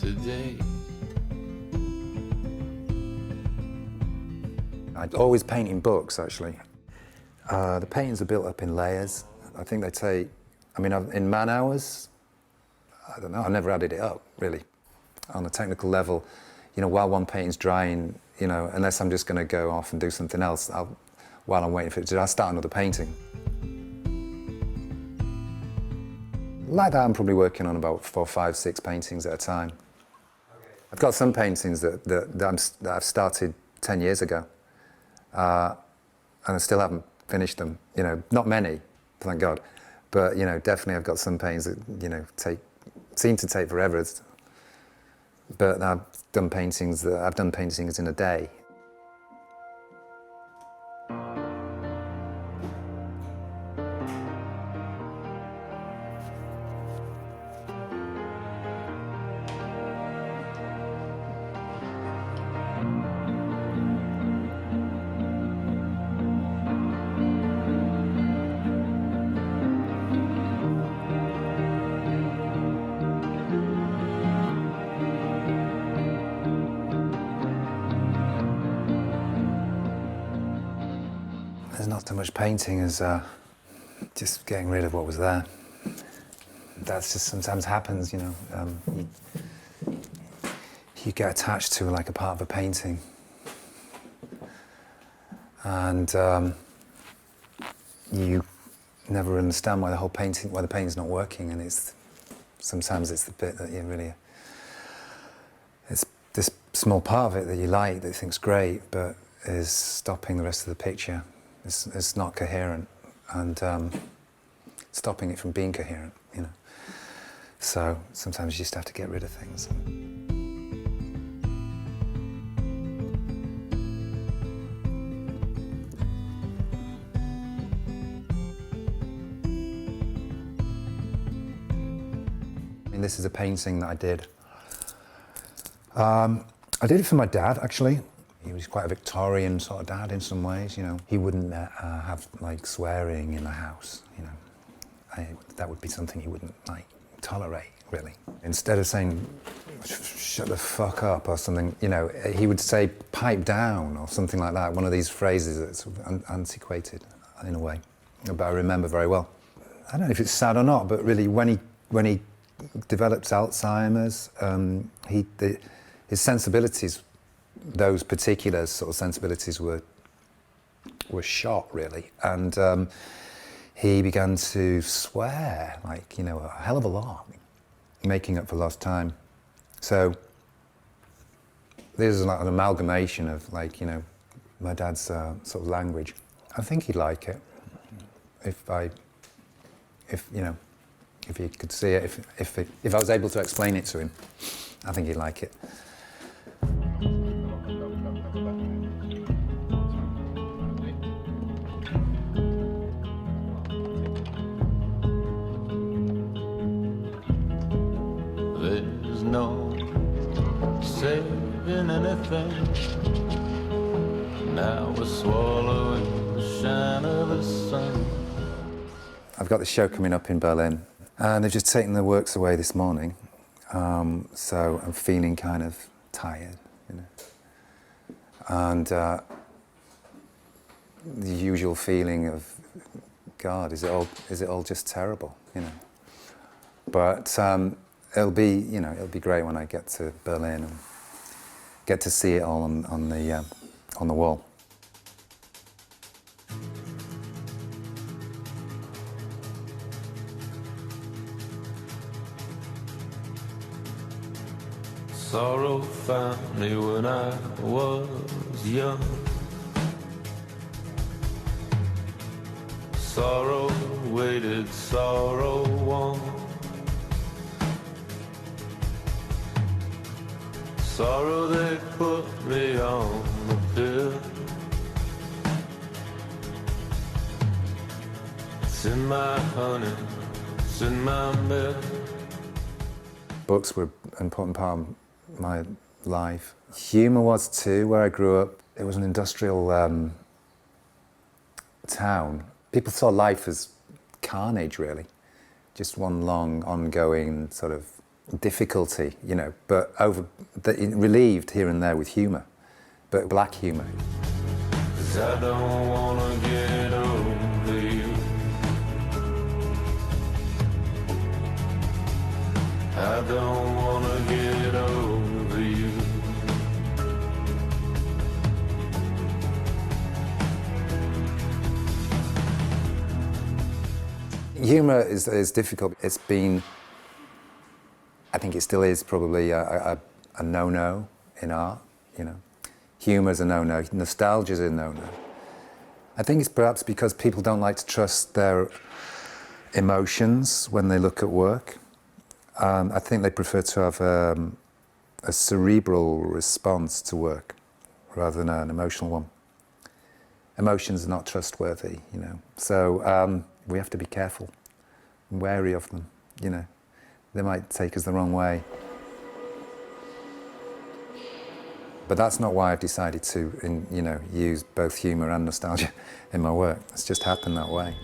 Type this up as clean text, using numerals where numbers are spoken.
today. I'd always paint in books, actually. The paintings are built up in layers. I think they take, I mean, in man hours, I don't know, I've never added it up, really. On a technical level, you know, while one painting's drying, you know, unless I'm just going to go off and do something else, while I'm waiting for it to, I'll start another painting. Like that, I'm probably working on about 4, 5, 6 paintings at a time. I've got some paintings that I've started 10 years ago, and I still haven't finished them. You know, not many, thank God, but you know, definitely I've got some paintings that, you know, seem to take forever. But I've done paintings in a day. There's not so much painting as just getting rid of what was there. That's just sometimes happens, you know. You get attached to like a part of a painting, and you never understand why the painting's not working, and sometimes it's the bit that you really, it's this small part of it that you like, that you think's great, but is stopping the rest of the picture. It's not coherent, and stopping it from being coherent, you know. So sometimes you just have to get rid of things. I mean, this is a painting that I did. I did it for my dad, actually. He was quite a Victorian sort of dad in some ways, you know. He wouldn't have, like, swearing in the house, you know. That would be something he wouldn't, like, tolerate, really. Instead of saying, shut the fuck up or something, you know, he would say, pipe down or something like that, one of these phrases that's sort of antiquated, in a way, but I remember very well. I don't know if it's sad or not, but really, when he developed Alzheimer's, his sensibilities, those particular sort of sensibilities were shot, really, and he began to swear, like, you know, a hell of a lot, making up for lost time. So this is like an amalgamation of, like, you know, my dad's sort of language. I think he'd like it if you know, if he could see it, if I was able to explain it to him. I think he'd like it. There's no saving anything. Now we're swallowing the shine of the sun. I've got this show coming up in Berlin, and they've just taken the works away this morning, so I'm feeling kind of tired, you know, and the usual feeling of, God, is it all just terrible, you know? But it'll be great when I get to Berlin and get to see it all on the wall. Sorrow found me when I was young. Sorrow waited, sorrow won. Sorrow, they put me on the pill. It's in my honey, it's in my milk. Books were an important part of my life. Humour was too, where I grew up. It was an industrial town. People saw life as carnage, really. Just one long, ongoing sort of difficulty, you know, but relieved here and there with humour, but black humour. 'Cause I don't wanna get over you. I don't wanna get over you. Humour is difficult. It's been, I think it still is probably a no-no in art, you know. Humour's a no-no, nostalgia's a no-no. I think it's perhaps because people don't like to trust their emotions when they look at work. I think they prefer to have a cerebral response to work rather than an emotional one. Emotions are not trustworthy, you know. So we have to be careful and wary of them, you know. They might take us the wrong way. But that's not why I've decided to, you know, use both humour and nostalgia in my work. It's just happened that way.